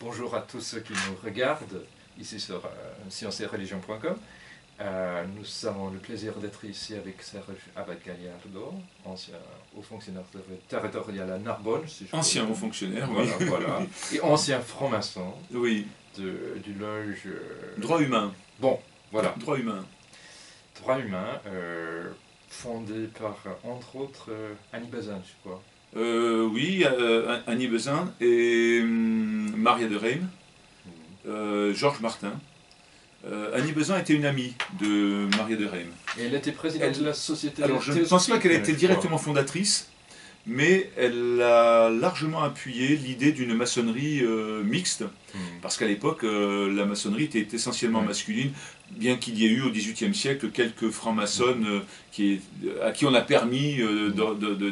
bonjour à tous ceux qui nous regardent ici sur scienceetreligion.com. Nous avons le plaisir d'être ici avec Serge Abad-Gallardo, ancien haut fonctionnaire territorial à Narbonne. Si ancien haut fonctionnaire, voilà, oui. Voilà. Et ancien franc-maçon Oui. du loge... Droit humain. Bon, voilà. Droit humain. Droit humain, fondé par, entre autres, Annie Besant, je crois. Oui, Annie Besant et Maria de Reim, Georges Martin. Annie Besant était une amie de Maria de Reim. Et elle était présidente de la société. Alors je ne pense pas qu'elle était directement fondatrice, mais elle a largement appuyé l'idée d'une maçonnerie mixte, parce qu'à l'époque, la maçonnerie était essentiellement masculine, bien qu'il y ait eu au XVIIIe siècle quelques francs-maçonnes à qui on a permis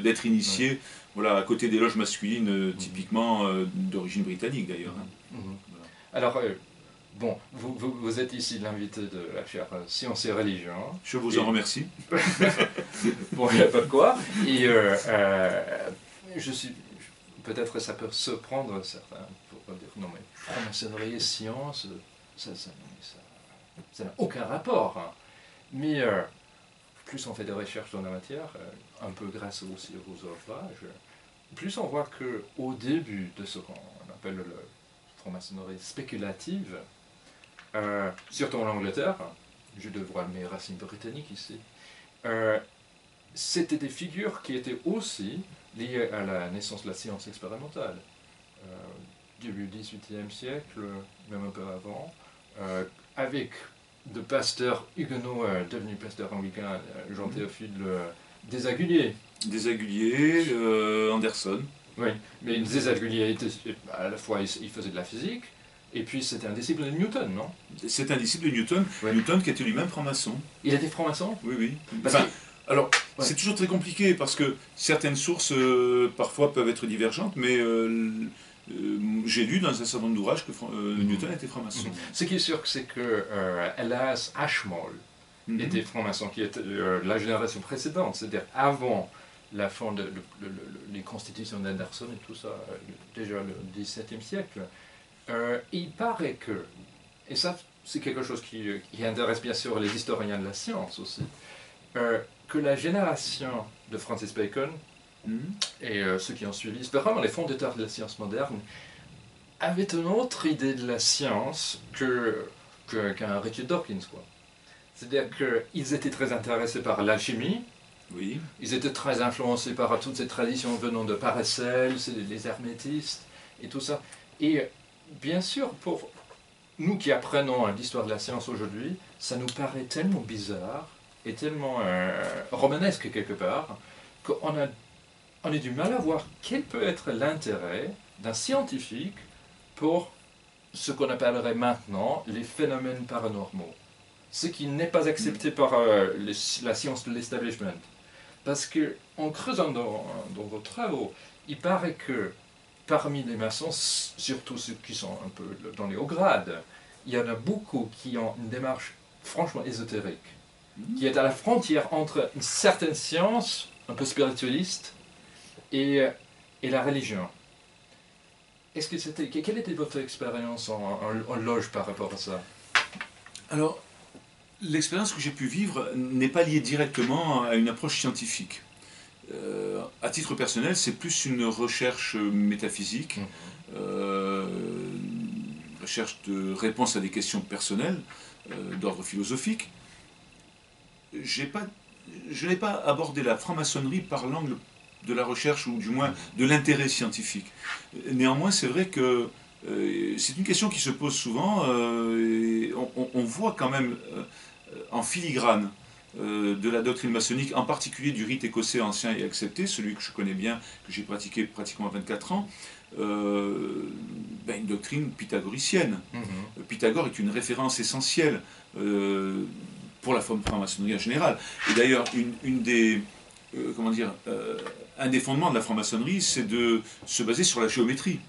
d'être initiés, voilà, à côté des loges masculines, typiquement d'origine britannique d'ailleurs. Voilà. Alors, bon, vous êtes ici l'invité de la chaire Sciences et Religion. Je vous en remercie. Bon, il n'y a pas de quoi. Et je suis... Peut-être ça peut surprendre certains pour dire non mais franc-maçonnerie et science, ça n'a aucun rapport. Hein. Mais plus on fait de recherches dans la matière, un peu grâce aussi aux ouvrages, plus on voit qu'au début de ce qu'on appelle le franc-maçonnerie spéculative, surtout en Angleterre, je devrais mes racines britanniques ici, c'était des figures qui étaient aussi liées à la naissance de la science expérimentale. Début du XVIIIe siècle, même un peu avant, avec de pasteurs huguenots devenus pasteurs anglicains, Jean Théophile Desaguliers. Desaguliers, Anderson. Oui, mais Desaguliers était à la fois il faisait de la physique, et puis c'était un disciple de Newton, non? C'est un disciple de Newton, Newton qui était lui-même franc-maçon. Il était franc-maçon? Oui, oui. Enfin, alors, c'est toujours très compliqué parce que certaines sources parfois peuvent être divergentes, mais j'ai lu dans un certain nombre d'ouvrages que Newton était franc-maçon. Ce qui est sûr, c'est que Elias Ashmole était franc-maçon, qui était la génération précédente, c'est-à-dire avant la fin les constitutions d'Anderson et tout ça, déjà le XVIIe siècle. Il paraît que, et ça c'est quelque chose qui intéresse bien sûr les historiens de la science aussi, que la génération de Francis Bacon et ceux qui ont suivi, c'est vraiment les fondateurs de la science moderne, avaient une autre idée de la science qu'un Richard Dawkins, quoi. C'est-à-dire qu'ils étaient très intéressés par l'alchimie, ils étaient très influencés par toutes ces traditions venant de Paracelse, les hermétistes et tout ça. Et bien sûr, pour nous qui apprenons l'histoire de la science aujourd'hui, ça nous paraît tellement bizarre et tellement romanesque quelque part, qu'on a du mal à voir quel peut être l'intérêt d'un scientifique pour ce qu'on appellerait maintenant les phénomènes paranormaux. Ce qui n'est pas accepté par la science de l'establishment. Parce qu'en creusant dans vos travaux, il paraît que parmi les maçons, surtout ceux qui sont un peu dans les hauts grades, il y en a beaucoup qui ont une démarche franchement ésotérique, qui est à la frontière entre une certaine science, un peu spiritualiste, et la religion. Quelle était votre expérience en loge par rapport à ça? Alors, l'expérience que j'ai pu vivre n'est pas liée directement à une approche scientifique. À titre personnel, c'est plus une recherche métaphysique, recherche de réponse à des questions personnelles, d'ordre philosophique. Je n'ai pas abordé la franc-maçonnerie par l'angle de la recherche, ou du moins de l'intérêt scientifique. Néanmoins, c'est vrai que c'est une question qui se pose souvent, et on voit quand même en filigrane de la doctrine maçonnique, en particulier du rite écossais ancien et accepté, celui que je connais bien, que j'ai pratiqué pratiquement 24 ans, une doctrine pythagoricienne. Pythagore est une référence essentielle pour la franc-maçonnerie en général. Et d'ailleurs, un des fondements de la franc-maçonnerie, c'est de se baser sur la géométrie.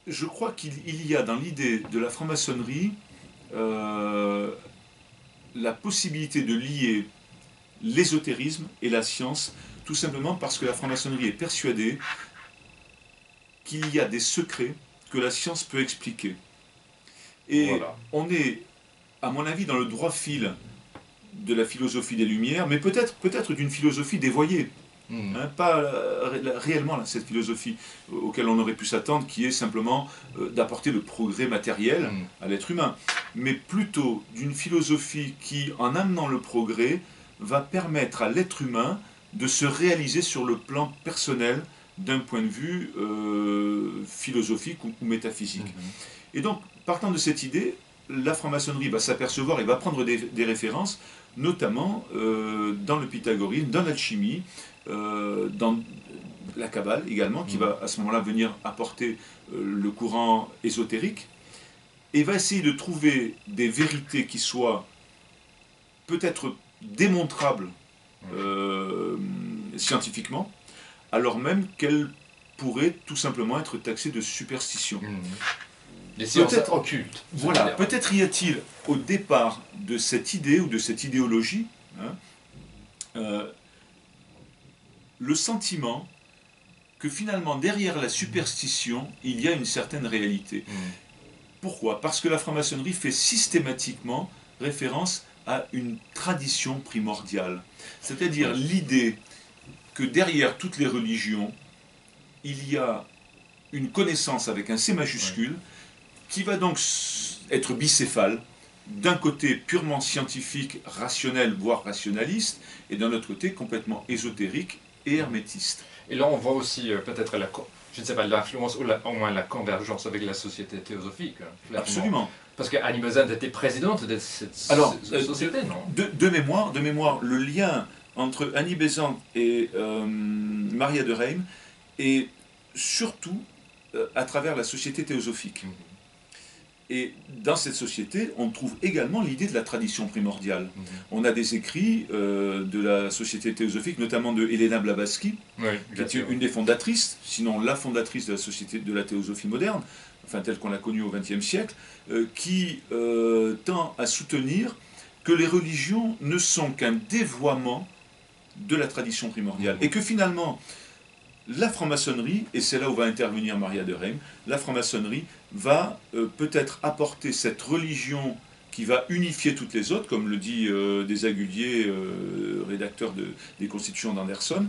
Je crois qu'il y a dans l'idée de la franc-maçonnerie la possibilité de lier l'ésotérisme et la science, tout simplement parce que la franc-maçonnerie est persuadée qu'il y a des secrets que la science peut expliquer. Et Voilà. on est, à mon avis, dans le droit fil de la philosophie des Lumières, mais peut-être d'une philosophie dévoyée. Hein, pas réellement cette philosophie auquel on aurait pu s'attendre, qui est simplement d'apporter le progrès matériel à l'être humain, mais plutôt d'une philosophie qui, en amenant le progrès, va permettre à l'être humain de se réaliser sur le plan personnel d'un point de vue philosophique ou métaphysique. Et donc, partant de cette idée, la franc-maçonnerie va s'apercevoir et va prendre des références, notamment dans le pythagorisme, dans l'alchimie, dans la Kabbale également, qui va à ce moment-là venir apporter le courant ésotérique, et va essayer de trouver des vérités qui soient peut-être démontrables scientifiquement, alors même qu'elles pourraient tout simplement être taxées de superstition. Les sciences occultes. Voilà, peut-être y a-t-il au départ de cette idée ou de cette idéologie le sentiment que finalement derrière la superstition il y a une certaine réalité. Pourquoi? Parce que la franc-maçonnerie fait systématiquement référence à une tradition primordiale, c'est-à-dire l'idée que derrière toutes les religions il y a une connaissance avec un C majuscule qui va donc être bicéphale, d'un côté purement scientifique, rationnel, voire rationaliste, et d'un autre côté complètement ésotérique et hermétiste. Et là on voit aussi peut-être je ne sais pas, l'influence ou au moins la convergence avec la société théosophique. Absolument. Parce qu'Annie Besant était présidente de cette société, non? De mémoire, le lien entre Annie Besant et Maria de Reim est surtout à travers la société théosophique. Et dans cette société, on trouve également l'idée de la tradition primordiale. On a des écrits de la société théosophique, notamment de Helena Blavatsky, qui est une des fondatrices, sinon la fondatrice de la société de la théosophie moderne, enfin telle qu'on l'a connue au XXe siècle, qui tend à soutenir que les religions ne sont qu'un dévoiement de la tradition primordiale. Et que finalement, la franc-maçonnerie, et c'est là où va intervenir Maria de Reim, la franc-maçonnerie va peut-être apporter cette religion qui va unifier toutes les autres, comme le dit Desaguliers, rédacteur des Constitutions d'Anderson,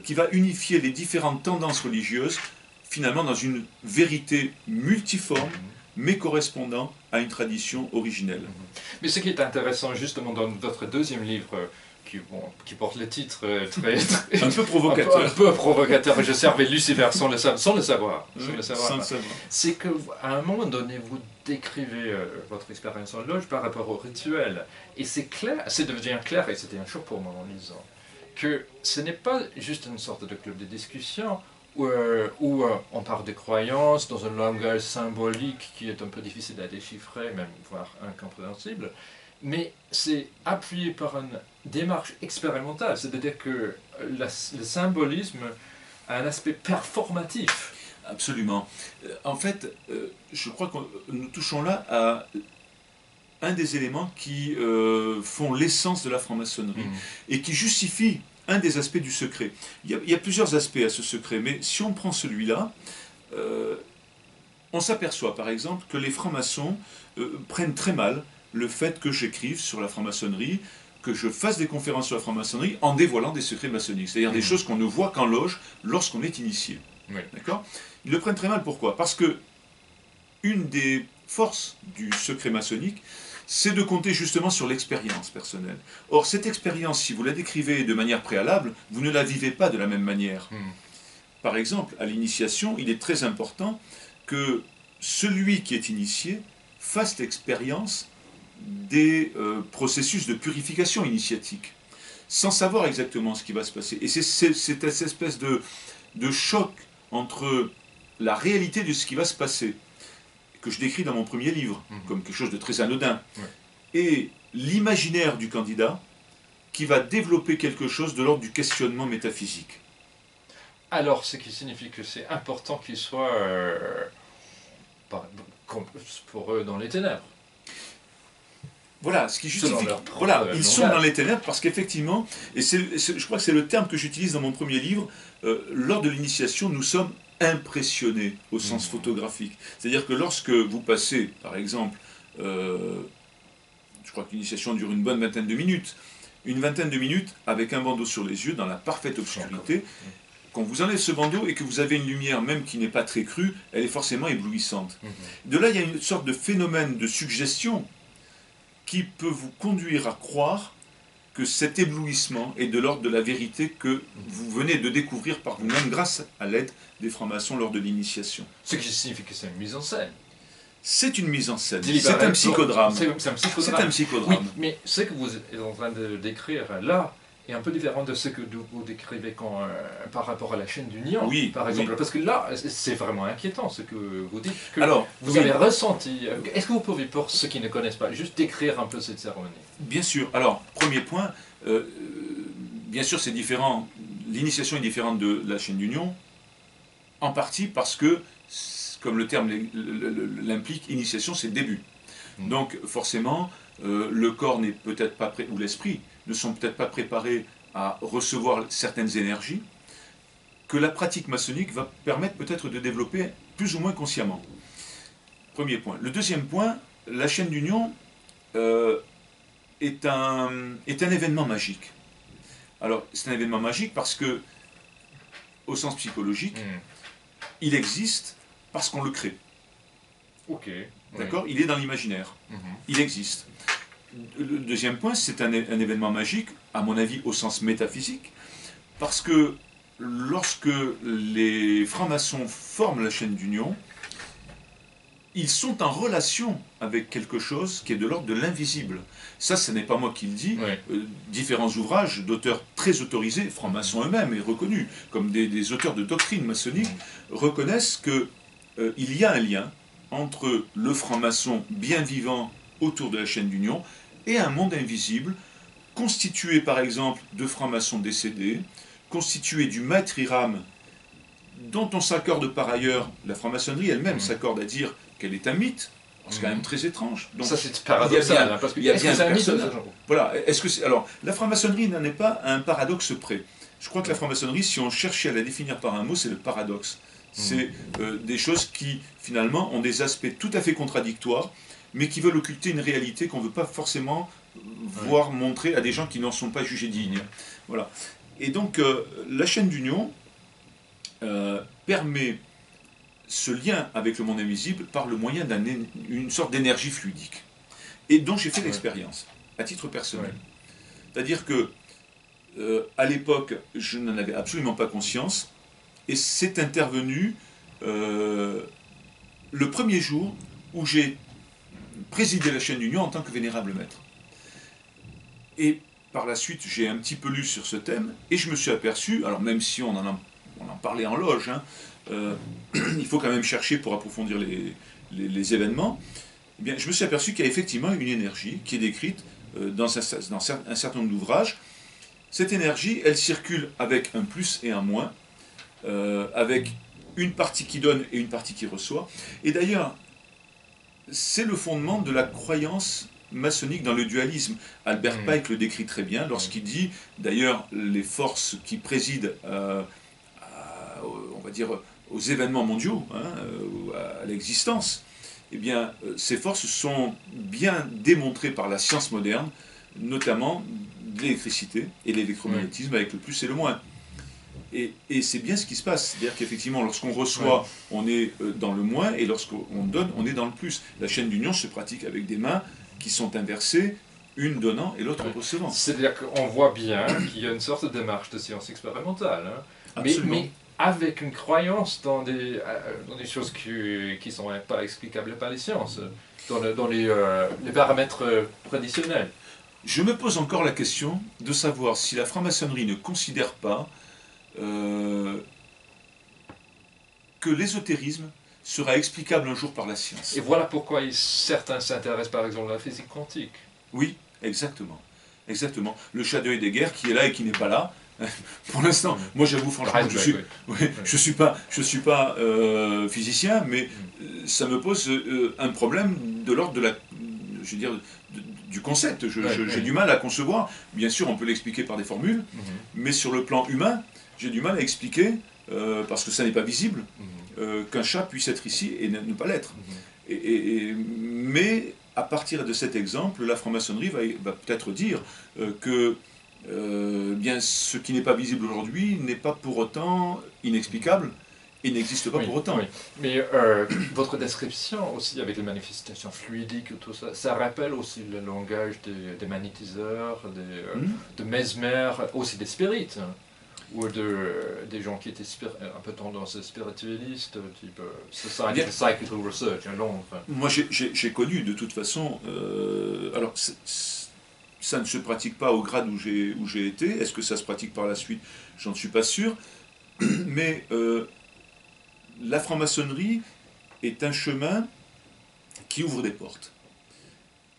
qui va unifier les différentes tendances religieuses, finalement dans une vérité multiforme, mais correspondant à une tradition originelle. Mais ce qui est intéressant justement dans votre deuxième livre, qui porte le titre très un peu provocateur. Un peu provocateur. Je servais Lucifer sans le savoir. C'est qu'à un moment donné, vous décrivez votre expérience en loge par rapport au rituel. Et c'est clair, c'est devenu clair, et c'était un choc pour moi en lisant, que ce n'est pas juste une sorte de club de discussion où on parle de croyances dans un langage symbolique qui est un peu difficile à déchiffrer, même voire incompréhensible. Mais c'est appuyé par une démarche expérimentale, c'est-à-dire que le symbolisme a un aspect performatif. Absolument. En fait, je crois que nous touchons là à un des éléments qui font l'essence de la franc-maçonnerie et qui justifie un des aspects du secret. Il y a plusieurs aspects à ce secret, mais si on prend celui-là, on s'aperçoit par exemple que les francs-maçons prennent très mal le fait que j'écrive sur la franc-maçonnerie, que je fasse des conférences sur la franc-maçonnerie en dévoilant des secrets maçonniques, c'est-à-dire des choses qu'on ne voit qu'en loge lorsqu'on est initié. D'accord ? Ils le prennent très mal, pourquoi ? Parce que une des forces du secret maçonnique, c'est de compter justement sur l'expérience personnelle. Or, cette expérience, si vous la décrivez de manière préalable, vous ne la vivez pas de la même manière. Par exemple, à l'initiation, il est très important que celui qui est initié fasse l'expérience des processus de purification initiatique, sans savoir exactement ce qui va se passer. Et c'est cette espèce de choc entre la réalité de ce qui va se passer, que je décris dans mon premier livre, comme quelque chose de très anodin, et l'imaginaire du candidat, qui va développer quelque chose de l'ordre du questionnement métaphysique. Alors, ce qui signifie que c'est important qu'il soit pour eux dans les ténèbres. Voilà, ce qui justifie. Voilà, ils sont dans les ténèbres parce qu'effectivement, et je crois que c'est le terme que j'utilise dans mon premier livre, lors de l'initiation, nous sommes impressionner au sens photographique. C'est-à-dire que lorsque vous passez, par exemple, je crois que l'initiation dure une bonne vingtaine de minutes, avec un bandeau sur les yeux, dans la parfaite obscurité, quand vous enlevez ce bandeau et que vous avez une lumière même qui n'est pas très crue, elle est forcément éblouissante. De là, il y a une sorte de phénomène de suggestion qui peut vous conduire à croire que cet éblouissement est de l'ordre de la vérité que vous venez de découvrir par vous-même grâce à l'aide des francs-maçons lors de l'initiation. Ce qui signifie que c'est une mise en scène. C'est une mise en scène, c'est un psychodrame. C'est un psychodrame. C'est un psychodrame. Oui, mais ce que vous êtes en train de décrire là est un peu différent de ce que vous décrivez par rapport à la chaîne d'Union, oui, par exemple. Parce que là, c'est vraiment inquiétant ce que vous dites. Que alors, vous avez ressenti. Est-ce que vous pouvez, pour ceux qui ne connaissent pas, juste décrire un peu cette cérémonie? Bien sûr. Alors, premier point, bien sûr c'est différent. L'initiation est différente de la chaîne d'Union, en partie parce que, comme le terme l'implique, initiation c'est début. Donc forcément, le corps n'est peut-être pas prêt, ou l'esprit ne sont peut-être pas préparés à recevoir certaines énergies que la pratique maçonnique va permettre peut-être de développer plus ou moins consciemment. Premier point. Le deuxième point, la chaîne d'Union est un événement magique. Alors c'est un événement magique parce que, au sens psychologique, il existe parce qu'on le crée. Ok. D'accord ? Il est dans l'imaginaire. Il existe. Le deuxième point, c'est un événement magique, à mon avis, au sens métaphysique, parce que lorsque les francs-maçons forment la chaîne d'Union, ils sont en relation avec quelque chose qui est de l'ordre de l'invisible. Ça, ce n'est pas moi qui le dis. Différents ouvrages d'auteurs très autorisés, francs-maçons eux-mêmes et reconnus, comme des auteurs de doctrine maçonnique, reconnaissent qu'il y a un lien entre le franc-maçon bien vivant autour de la chaîne d'Union et un monde invisible, constitué par exemple de francs-maçons décédés, constitué du maître Hiram, dont on s'accorde par ailleurs, la franc-maçonnerie elle-même s'accorde à dire qu'elle est un mythe. C'est quand même très étrange. Donc, ça c'est paradoxal, parce qu'il y a bien un personnage. Voilà. Alors, la franc-maçonnerie n'en est pas à un paradoxe près. Je crois que la franc-maçonnerie, si on cherchait à la définir par un mot, c'est le paradoxe. C'est des choses qui, finalement, ont des aspects tout à fait contradictoires, mais qui veulent occulter une réalité qu'on ne veut pas forcément voir montrer à des gens qui n'en sont pas jugés dignes. Voilà. Et donc, la chaîne d'Union permet ce lien avec le monde invisible par le moyen d'une sorte d'énergie fluidique, et dont j'ai fait l'expérience, à titre personnel. C'est-à-dire que, à l'époque, je n'en avais absolument pas conscience, et c'est intervenu le premier jour où j'ai présidé la chaîne d'Union en tant que vénérable maître. Et par la suite, j'ai un petit peu lu sur ce thème, et je me suis aperçu, alors même si on en parlait en loge, il faut quand même chercher pour approfondir les événements, eh bien, je me suis aperçu qu'il y a effectivement une énergie qui est décrite dans un certain nombre d'ouvrages. Cette énergie, elle circule avec un plus et un moins, avec une partie qui donne et une partie qui reçoit. Et d'ailleurs, c'est le fondement de la croyance maçonnique dans le dualisme. Albert Pike le décrit très bien lorsqu'il dit, d'ailleurs, les forces qui président on va dire, aux événements mondiaux, à l'existence, eh bien, ces forces sont bien démontrées par la science moderne, notamment l'électricité et l'électromagnétisme avec le plus et le moins. Et c'est bien ce qui se passe. C'est-à-dire qu'effectivement, lorsqu'on reçoit, on est dans le moins, et lorsqu'on donne, on est dans le plus. La chaîne d'Union se pratique avec des mains qui sont inversées, une donnant et l'autre recevant. C'est-à-dire qu'on voit bien qu'il y a une sorte de démarche de science expérimentale. Mais avec une croyance dans des choses qui ne sont pas explicables par les sciences, dans les paramètres traditionnels. Je me pose encore la question de savoir si la franc-maçonnerie ne considère pas que l'ésotérisme sera explicable un jour par la science. Et voilà pourquoi certains s'intéressent par exemple à la physique quantique. Oui, exactement. Exactement. Le chat de Heidegger qui est là et qui n'est pas là. Pour l'instant, moi j'avoue franchement, je suis pas physicien, mais ça me pose un problème de l'ordre de du concept. J'ai du mal à concevoir. Bien sûr, on peut l'expliquer par des formules, mais sur le plan humain, j'ai du mal à expliquer parce que ça n'est pas visible, qu'un chat puisse être ici et ne pas l'être. Mais à partir de cet exemple, la franc-maçonnerie va peut-être dire que bien, ce qui n'est pas visible aujourd'hui n'est pas pour autant inexplicable et n'existe pas pour autant. Oui. Mais votre description aussi avec les manifestations fluidiques, tout ça, ça rappelle aussi le langage des magnétiseurs, de Mesmer, aussi des spirites, ou des gens qui étaient un peu tendance spiritualistes, type Society for Psychical Research à Londres. Moi, j'ai connu de toute façon. Alors, ça ne se pratique pas au grade où j'ai été. Est-ce que ça se pratique par la suite? J'en suis pas sûr. Mais la franc-maçonnerie est un chemin qui ouvre des portes.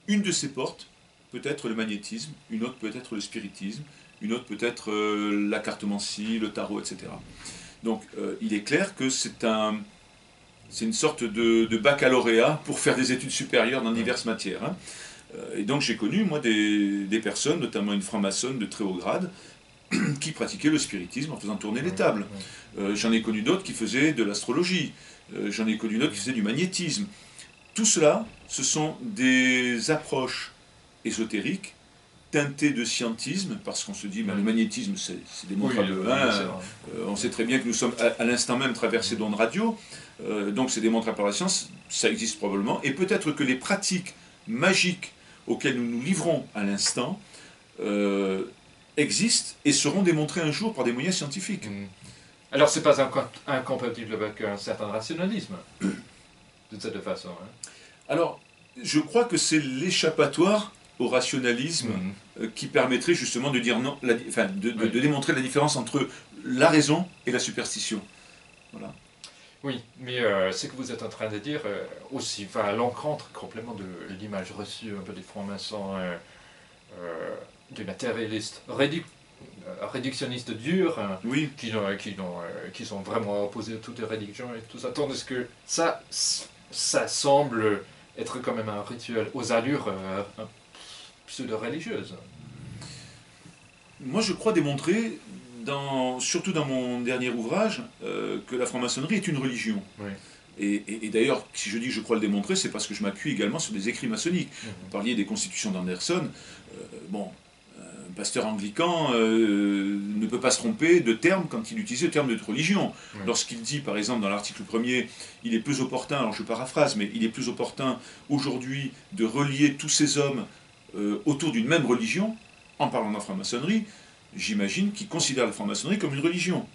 Une de ces portes peut être le magnétisme, une autre peut être le spiritisme, une autre peut être la cartomancie, le tarot, etc. Donc il est clair que c'est une sorte de baccalauréat pour faire des études supérieures dans diverses matières. Hein. Et donc j'ai connu, moi, des personnes, notamment une franc-maçonne de très haut grade, qui pratiquaient le spiritisme en faisant tourner les tables. J'en ai connu d'autres qui faisaient de l'astrologie. J'en ai connu d'autres qui faisaient du magnétisme. Tout cela, ce sont des approches ésotériques teintées de scientisme, parce qu'on se dit, ben, le magnétisme, c'est démontrable. On sait très bien que nous sommes à l'instant même traversés d'ondes radio, donc c'est démontrable par la science, ça existe probablement, et peut-être que les pratiques magiques auxquelles nous nous livrons à l'instant existent et seront démontrées un jour par des moyens scientifiques. Alors c'est pas incompatible avec un certain rationalisme, de cette façon. Hein. Alors, je crois que c'est l'échappatoire au rationalisme qui permettrait justement de dire non, de démontrer la différence entre la raison et la superstition. Voilà. Oui, mais ce que vous êtes en train de dire aussi va à l'encontre complètement de l'image reçue un peu des francs-maçons des matérialistes réductionnistes durs, qui sont vraiment opposés à toutes les religions et tout ça, tandis que ça semble être quand même un rituel aux allures pseudo-religieuses. Moi, je crois démontrer, surtout dans mon dernier ouvrage, que la franc-maçonnerie est une religion. Oui. Et d'ailleurs, si je dis que je crois le démontrer, c'est parce que je m'appuie également sur des écrits maçonniques. Vous parliez des constitutions d'Anderson. Un pasteur anglican ne peut pas se tromper de terme quand il utilise le terme de religion. Lorsqu'il dit, par exemple, dans l'article 1er, il est plus opportun, alors je paraphrase, mais il est plus opportun aujourd'hui de relier tous ces hommes autour d'une même religion, en parlant de la franc-maçonnerie, j'imagine qu'il considère la franc-maçonnerie comme une religion.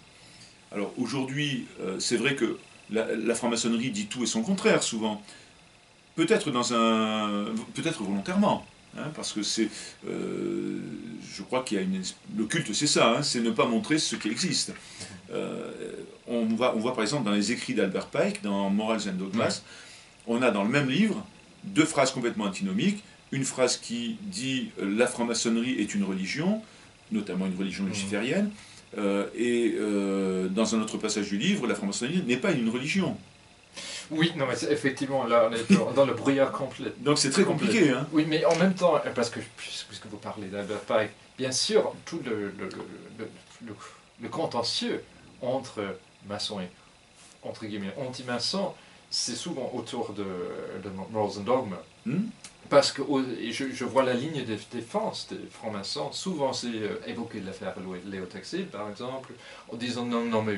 Alors aujourd'hui, c'est vrai que la franc-maçonnerie dit tout et son contraire, souvent. Peut-être volontairement. Hein, parce que je crois qu'il y a le culte, c'est ça, hein, c'est ne pas montrer ce qui existe. On voit par exemple dans les écrits d'Albert Pike, dans Morals and Dogmas, on a dans le même livre deux phrases complètement antinomiques. Une phrase qui dit la franc-maçonnerie est une religion, notamment une religion luciférienne, et dans un autre passage du livre, la franc-maçonnerie n'est pas une religion. Oui, non, mais effectivement, là, on est dans le brouillard complet. Donc c'est très compliqué. Hein. Oui, mais en même temps, parce que puisque vous parlez d'Albert Pike, bien sûr, tout le contentieux entre maçons et, entre guillemets, anti-maçons, c'est souvent autour de Morals and Dogma. Parce que je vois la ligne de défense des francs-maçons, souvent c'est évoquer l'affaire Léo Taxil, par exemple, en disant non, mais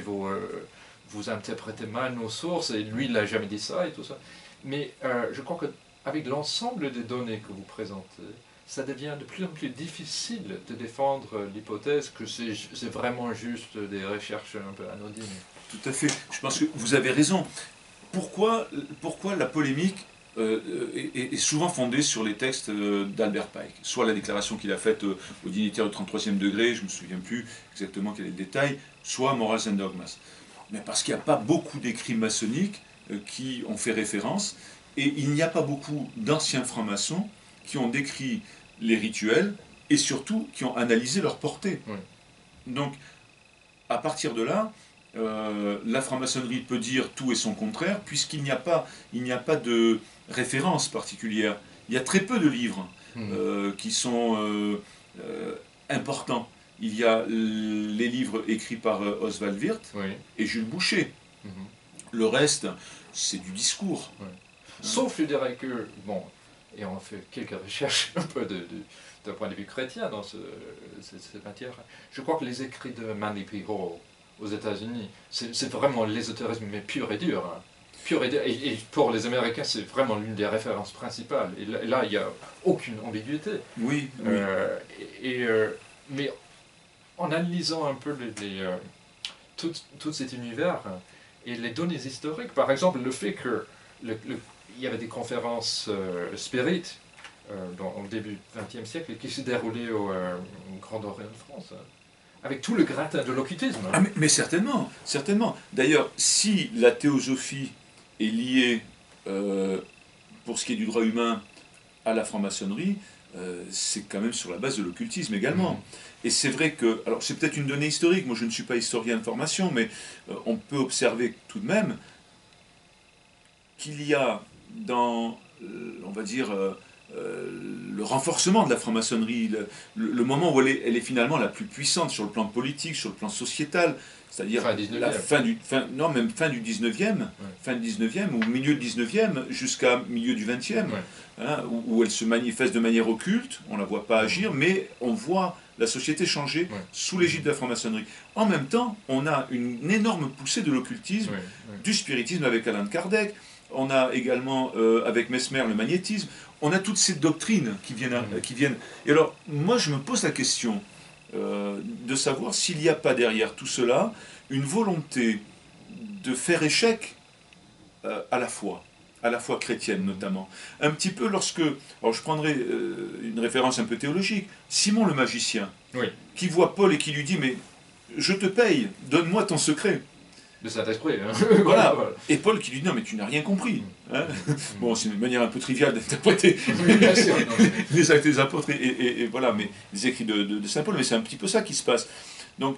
vous interprétez mal nos sources, et lui, il n'a jamais dit ça, et tout ça. Mais je crois qu'avec l'ensemble des données que vous présentez, ça devient de plus en plus difficile de défendre l'hypothèse que c'est vraiment juste des recherches un peu anodines. Tout à fait. Je pense que vous avez raison. Pourquoi la polémique est souvent fondée sur les textes d'Albert Pike, soit la déclaration qu'il a faite aux dignitaires du 33e degré, je ne me souviens plus exactement quel est le détail, soit Morals and Dogmas. Mais parce qu'il n'y a pas beaucoup d'écrits maçonniques qui ont fait référence, et il n'y a pas beaucoup d'anciens francs-maçons qui ont décrit les rituels, et surtout qui ont analysé leur portée. Donc, à partir de là, la franc-maçonnerie peut dire tout et son contraire, puisqu'il n'y a pas de référence particulière. Il y a très peu de livres qui sont importants. il y a les livres écrits par Oswald Wirth Oui. et Jules Boucher. Mhm. Le reste, c'est du discours. Ouais. Sauf, je dirais que, bon, et on a fait quelques recherches un peu d'un point de vue chrétien dans cette matière, je crois que les écrits de Manly P. Hall aux États-Unis, c'est vraiment l'ésotérisme, mais pur et dur. Hein. Pur et, dur. Et pour les Américains, c'est vraiment l'une des références principales. Et là, il n'y a aucune ambiguïté. Oui, oui. Mais en analysant un peu tout cet univers et les données historiques, par exemple, le fait que il y avait des conférences spirites au début du XXe siècle qui se déroulaient au Grand Orient de France, hein, avec tout le gratin de l'occultisme. Hein. Ah, mais certainement, certainement. D'ailleurs, si la théosophie est liée, pour ce qui est du droit humain, à la franc-maçonnerie, c'est quand même sur la base de l'occultisme également. Et c'est vrai que, alors c'est peut-être une donnée historique, moi je ne suis pas historien de formation, mais on peut observer tout de même qu'il y a dans, on va dire, le renforcement de la franc-maçonnerie, le moment où elle est finalement la plus puissante sur le plan politique, sur le plan sociétal, c'est-à-dire la fin du 19e, Ouais. fin du 19e ou milieu du 19e jusqu'à milieu du 20e, Ouais. hein, où elle se manifeste de manière occulte, on ne la voit pas agir, mais on voit la société changer sous l'égide de la franc-maçonnerie. En même temps, on a une énorme poussée de l'occultisme, du spiritisme avec Allan Kardec, on a également avec Mesmer le magnétisme, on a toutes ces doctrines qui viennent. Et alors, moi je me pose la question de savoir s'il n'y a pas derrière tout cela une volonté de faire échec à la foi chrétienne notamment. Un petit peu lorsque, alors je prendrai une référence un peu théologique, Simon le magicien, qui voit Paul et qui lui dit, mais je te paye, donne-moi ton secret. De Saint-Esprit. Hein. Voilà. Et Paul qui lui dit, non mais tu n'as rien compris. Hein. Bon, c'est une manière un peu triviale d'interpréter les actes des apôtres et voilà, mais les écrits de Saint Paul, mais c'est un petit peu ça qui se passe. Donc,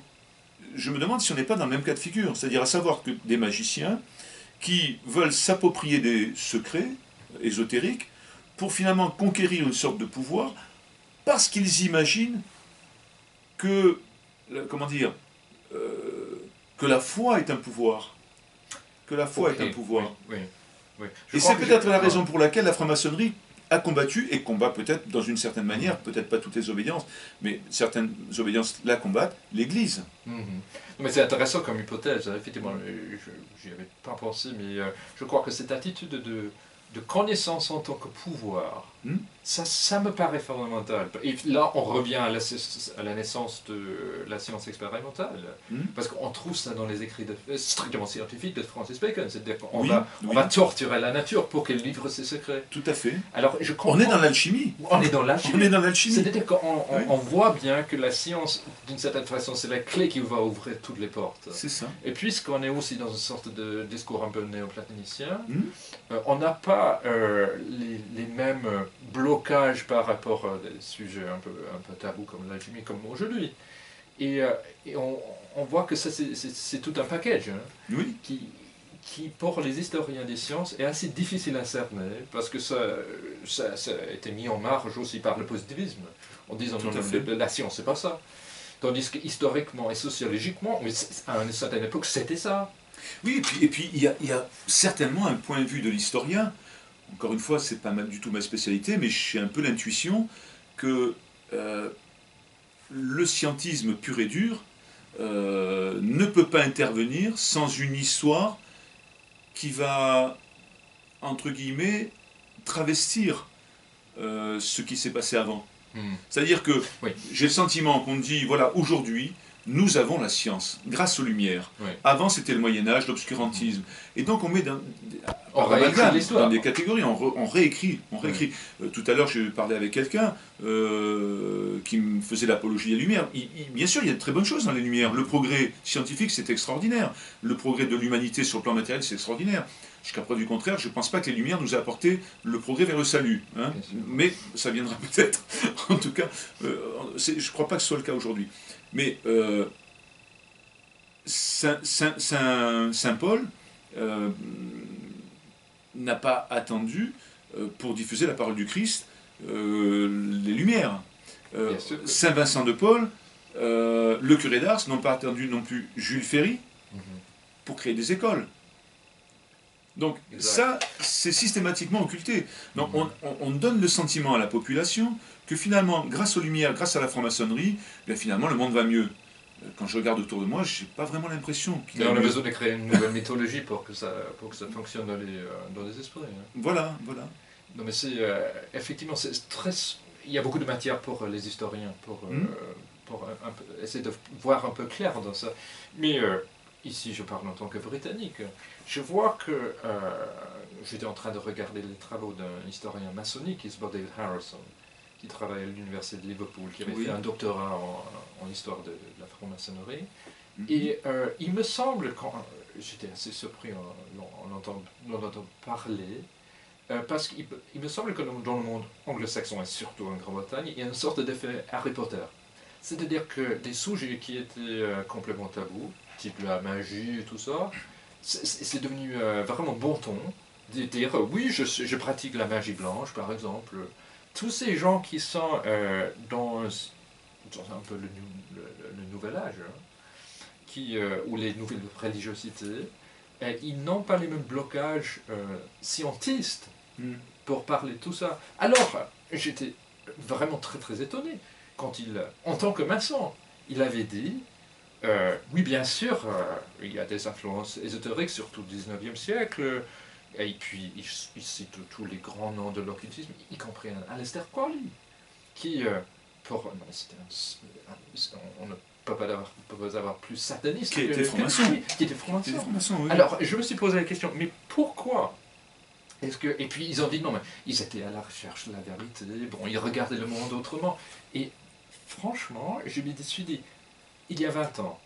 je me demande si on n'est pas dans le même cas de figure, c'est-à-dire à savoir que des magiciens qui veulent s'approprier des secrets ésotériques pour finalement conquérir une sorte de pouvoir parce qu'ils imaginent que, comment dire, que la foi est un pouvoir. Que la foi est un pouvoir. Oui. Et c'est peut-être la raison pour laquelle la franc-maçonnerie a combattu, et combat peut-être dans une certaine manière, peut-être pas toutes les obédiences, mais certaines obédiences la combattent, l'Église. Mais c'est intéressant comme hypothèse, effectivement, je n'y avais pas pensé, mais je crois que cette attitude de connaissance en tant que pouvoir, ça me paraît fondamental. Et là, on revient à la naissance de la science expérimentale, parce qu'on trouve ça dans les écrits strictement scientifiques de Francis Bacon, c'est-à-dire qu'on va torturer la nature pour qu'elle livre ses secrets. Tout à fait. Alors, je comprends, on est dans l'alchimie. On est dans l'alchimie. On est dans l'alchimie. C'est-à-dire qu'on voit bien que la science, d'une certaine façon, c'est la clé qui va ouvrir toutes les portes. C'est ça. Et puisqu'on est aussi dans une sorte de discours un peu néoplatonicien, on n'a pas les mêmes blocages par rapport à des sujets un peu tabous comme l'alchimie, comme aujourd'hui. Et on voit que ça, c'est tout un package qui, pour les historiens des sciences, est assez difficile à cerner, parce que ça a été mis en marge aussi par le positivisme, en disant non, la science, c'est pas ça. Tandis que historiquement et sociologiquement, mais à une certaine époque, c'était ça. Oui, et puis il y a certainement un point de vue de l'historien, encore une fois, c'est pas du tout ma spécialité, mais j'ai un peu l'intuition que le scientisme pur et dur ne peut pas intervenir sans une histoire qui va, entre guillemets, travestir ce qui s'est passé avant. C'est-à-dire que j'ai le sentiment qu'on dit, voilà, aujourd'hui, nous avons la science, grâce aux Lumières. Avant, c'était le Moyen-Âge, l'obscurantisme. Et donc, on met dans des catégories, on réécrit. Tout à l'heure, j'ai parlé avec quelqu'un qui me faisait l'apologie des Lumières. Bien sûr, il y a de très bonnes choses dans les Lumières. Le progrès scientifique, c'est extraordinaire. Le progrès de l'humanité sur le plan matériel, c'est extraordinaire. Jusqu'à preuve du contraire, je ne pense pas que les Lumières nous aient apporté le progrès vers le salut. Hein. Mais ça viendra peut-être. En tout cas, je ne crois pas que ce soit le cas aujourd'hui. Mais Saint Paul n'a pas attendu pour diffuser la parole du Christ les Lumières. Saint Vincent de Paul Le curé d'Ars n'ont pas attendu non plus Jules Ferry Mhm. pour créer des écoles. Donc Exact. ça, c'est systématiquement occulté. Donc Mhm. on donne le sentiment à la population que finalement, grâce aux Lumières, grâce à la franc-maçonnerie, bien finalement le monde va mieux. Quand je regarde autour de moi, je n'ai pas vraiment l'impression qu'il Mais va on a mieux. besoin de créer une nouvelle mythologie pour que ça fonctionne dans les esprits. Hein. Voilà, voilà. Non, mais c'est effectivement, c'est très. Il y a beaucoup de matière pour les historiens, pour essayer de voir un peu clair dans ça. Mais ici, je parle en tant que Britannique. Je vois que j'étais en train de regarder les travaux d'un historien maçonnique qui s'appelle David Harrison, qui travaille à l'université de Liverpool, qui avait Oui. fait un doctorat en histoire de la franc-maçonnerie. Mhm. Et il me semble, quand j'étais assez surpris en entendant parler, parce qu'il me semble que dans le monde anglo-saxon et surtout en Grande-Bretagne, il y a une sorte d'effet Harry Potter. C'est-à-dire que des sujets qui étaient complètement tabous, type la magie et tout ça, c'est devenu vraiment bon ton de dire oui, je pratique la magie blanche, par exemple. Tous ces gens qui sont dans un peu le nouvel âge, hein, ou les nouvelles religiosités, ils n'ont pas les mêmes blocages scientistes Mhm. pour parler de tout ça. Alors, j'étais vraiment très très étonné quand en tant que maçon, il avait dit, oui bien sûr, il y a des influences ésotériques, surtout au 19e siècle, et puis il cite tous les grands noms de l'occultisme, y compris un Aleister Crowley, qui, non, on ne peut pas avoir plus sataniste Qui était franc-maçon. qui était franc-maçon. C'était des francs-maçons, oui. Alors, je me suis posé la question, mais pourquoi et puis ils ont dit non, mais ils étaient à la recherche de la vérité, bon, ils regardaient le monde autrement. Et franchement, je me suis dit, il y a 20 ans,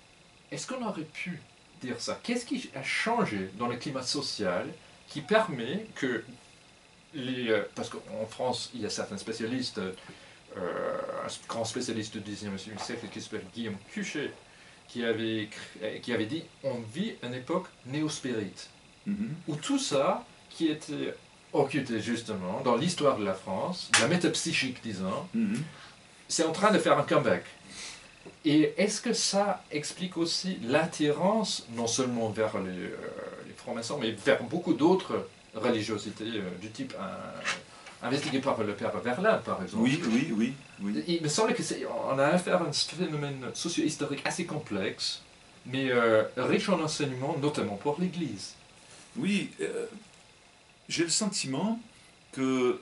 est-ce qu'on aurait pu dire ça? Qu'est-ce qui a changé dans le climat social qui permet que parce qu'en France, il y a certains spécialistes, un grand spécialiste du 19e siècle qui s'appelle Guillaume Cuchet, qui avait dit on vit une époque néospérite, Mhm. où tout ça qui était occulté justement dans l'histoire de la France, de la métapsychique disons, Mhm. c'est en train de faire un comeback. Et est-ce que ça explique aussi l'attirance, non seulement vers les francs-maçons, mais vers beaucoup d'autres religiosités du type investiguées par le père Verlaine, par exemple? Oui, oui, oui, oui. Il me semble qu'on a affaire à un phénomène socio-historique assez complexe, mais riche en enseignements, notamment pour l'Église. Oui, j'ai le sentiment que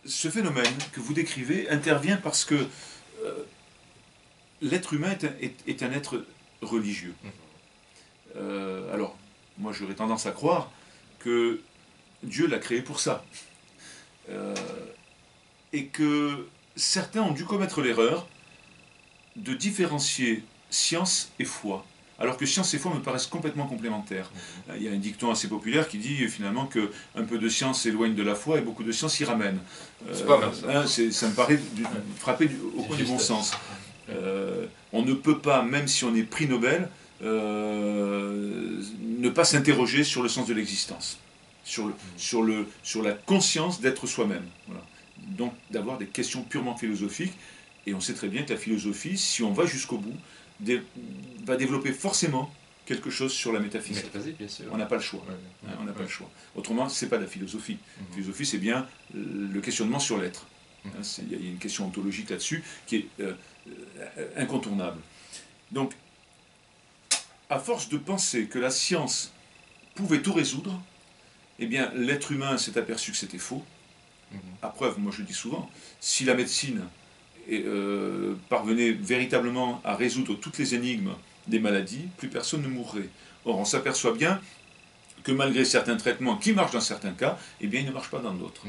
ce phénomène que vous décrivez intervient parce que l'être humain est un être religieux. Alors, moi j'aurais tendance à croire que Dieu l'a créé pour ça. Et que certains ont dû commettre l'erreur de différencier science et foi. Alors que science et foi me paraissent complètement complémentaires. Il y a un dicton assez populaire qui dit finalement qu'un peu de science éloigne de la foi et beaucoup de science y ramène. C'est pas mal ça. Ça me paraît frapper au coin du bon sens. On ne peut pas, même si on est prix Nobel, ne pas s'interroger sur le sens de l'existence, sur la conscience d'être soi-même. Voilà. Donc d'avoir des questions purement philosophiques. Et on sait très bien que la philosophie, si on va jusqu'au bout, va développer forcément quelque chose sur la métaphysique. Bien sûr. On n'a pas le choix. Ouais, On n'a pas le choix. Autrement, c'est pas de la philosophie. La philosophie, c'est bien le questionnement sur l'être. Il y a une question ontologique là-dessus qui est incontournable. Donc, à force de penser que la science pouvait tout résoudre, eh bien, l'être humain s'est aperçu que c'était faux. À preuve, moi je le dis souvent, si la médecine parvenait véritablement à résoudre toutes les énigmes des maladies, plus personne ne mourrait. Or, on s'aperçoit bien que malgré certains traitements qui marchent dans certains cas, eh bien, ils ne marchent pas dans d'autres.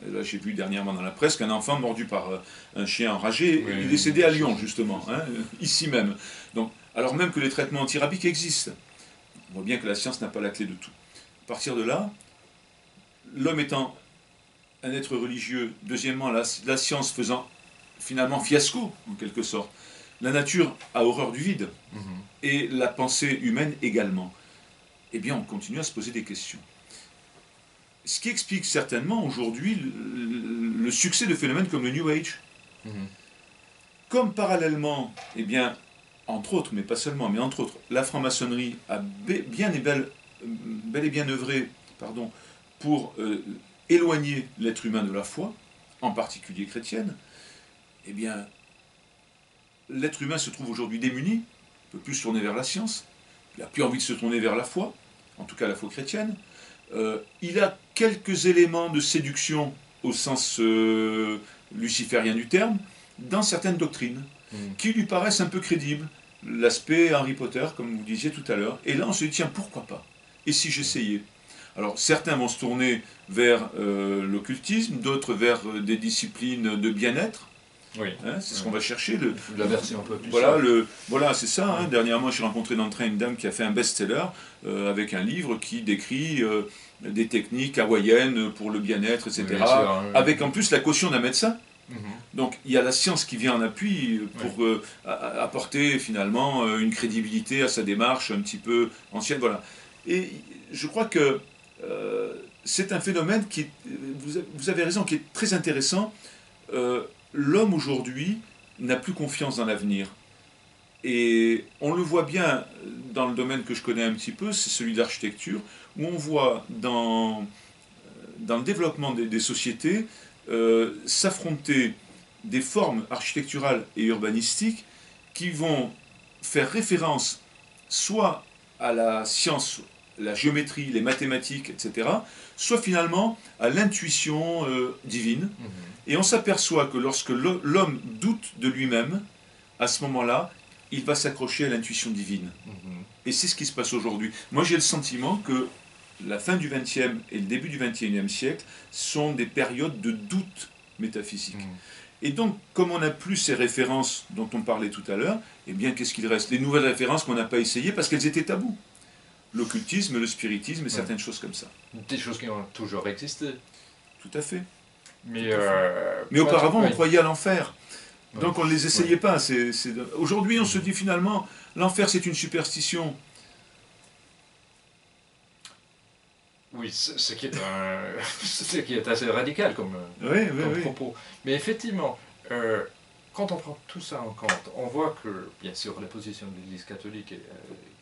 Là, j'ai vu dernièrement dans la presse qu'un enfant mordu par un chien enragé est décédé à Lyon, justement, ici même. Donc, alors même que les traitements antirabiques existent. On voit bien que la science n'a pas la clé de tout. À partir de là, l'homme étant un être religieux, deuxièmement, la science faisant finalement fiasco, en quelque sorte, la nature a horreur du vide, et la pensée humaine également. Eh bien, on continue à se poser des questions. Ce qui explique certainement aujourd'hui le succès de phénomènes comme le New Age. Comme parallèlement, eh bien, entre autres, mais pas seulement, mais entre autres, la franc-maçonnerie a bel et bien œuvré, pardon, pour éloigner l'être humain de la foi, en particulier chrétienne, eh bien, l'être humain se trouve aujourd'hui démuni, ne peut plus se tourner vers la science, il n'a plus envie de se tourner vers la foi, en tout cas la foi chrétienne. Il a quelques éléments de séduction au sens luciférien du terme, dans certaines doctrines, qui lui paraissent un peu crédibles. L'aspect Harry Potter, comme vous disiez tout à l'heure. Et là, on se dit, tiens, pourquoi pas? Et si j'essayais? Alors, certains vont se tourner vers l'occultisme, d'autres vers des disciplines de bien-être. Oui. Hein, c'est ce qu'on va chercher. La version un peu plus voilà, c'est ça. Hein. Dernièrement, j'ai rencontré dans le train une dame qui a fait un best-seller avec un livre qui décrit des techniques hawaïennes pour le bien-être, etc. Bien sûr, hein, avec en plus la caution d'un médecin. Donc il y a la science qui vient en appui pour apporter finalement une crédibilité à sa démarche un petit peu ancienne. Voilà. Et je crois que c'est un phénomène qui, vous avez raison, qui est très intéressant. L'homme aujourd'hui n'a plus confiance dans l'avenir. Et on le voit bien dans le domaine que je connais un petit peu, c'est celui de l'architecture, où on voit dans le développement des sociétés s'affronter des formes architecturales et urbanistiques qui vont faire référence soit à la science, la géométrie, les mathématiques, etc., soit finalement à l'intuition divine. Et on s'aperçoit que lorsque l'homme doute de lui-même, à ce moment-là, il va s'accrocher à l'intuition divine. Et c'est ce qui se passe aujourd'hui. Moi, j'ai le sentiment que la fin du XXe et le début du XXIe siècle sont des périodes de doute métaphysique. Et donc, comme on n'a plus ces références dont on parlait tout à l'heure, eh bien, qu'est-ce qu'il reste? Les nouvelles références qu'on n'a pas essayées parce qu'elles étaient tabous. L'occultisme, le spiritisme et certaines choses comme ça. Des choses qui ont toujours existé. Tout à fait. Mais auparavant, on croyait à l'enfer. Donc, on ne les essayait pas. Aujourd'hui, on se dit finalement, l'enfer, c'est une superstition. Oui, ce qui est assez radical comme propos. Mais effectivement, quand on prend tout ça en compte, on voit que, bien sûr, la position de l'Église catholique est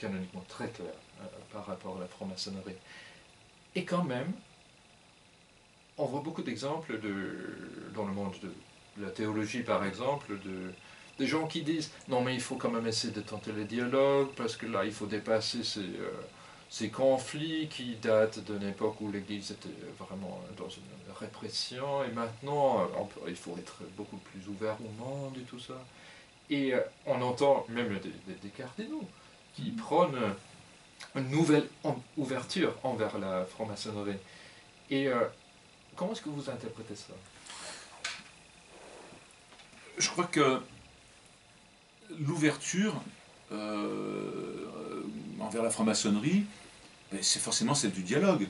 canoniquement très claire par rapport à la franc-maçonnerie. Et quand même, on voit beaucoup d'exemples dans le monde de la théologie, par exemple, de gens qui disent « Non, mais il faut quand même essayer de tenter le dialogue, parce que là, il faut dépasser ces conflits qui datent d'une époque où l'Église était vraiment dans une répression, et maintenant, il faut être beaucoup plus ouvert au monde et tout ça. » Et on entend même des cardinaux qui prônent une nouvelle ouverture envers la franc-maçonnerie. Et comment est-ce que vous interprétez ça? Je crois que l'ouverture envers la franc-maçonnerie, c'est forcément celle du dialogue.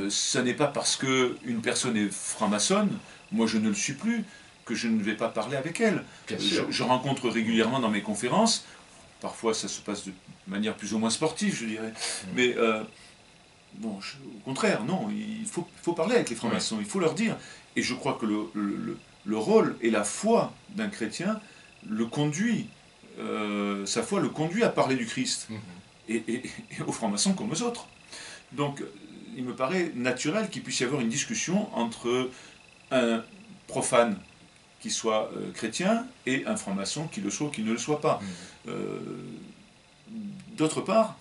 Ce n'est pas parce qu'une personne est franc-maçonne, moi je ne le suis plus, que je ne vais pas parler avec elle. Je rencontre régulièrement dans mes conférences, parfois ça se passe de manière plus ou moins sportive, je dirais, mais bon, au contraire, non, il faut parler avec les francs-maçons, il faut leur dire. Et je crois que le rôle et la foi d'un chrétien le conduit, sa foi le conduit à parler du Christ, et aux francs-maçons comme aux autres. Donc, il me paraît naturel qu'il puisse y avoir une discussion entre un profane qui soit chrétien et un franc-maçon qui le soit ou qui ne le soit pas. D'autre part,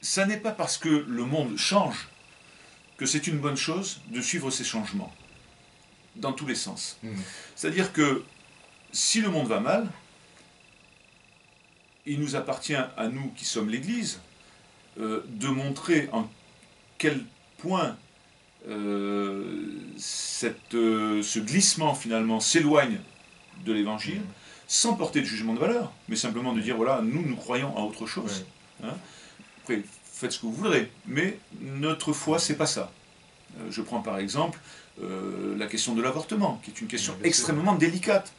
ça n'est pas parce que le monde change que c'est une bonne chose de suivre ces changements, dans tous les sens. C'est-à-dire que si le monde va mal, il nous appartient à nous qui sommes l'Église de montrer en quel point ce glissement finalement s'éloigne de l'Évangile, sans porter de jugement de valeur, mais simplement de dire voilà, nous croyons à autre chose. Hein. Après, faites ce que vous voudrez, mais notre foi, c'est pas ça. Je prends par exemple la question de l'avortement, qui est une question extrêmement délicate.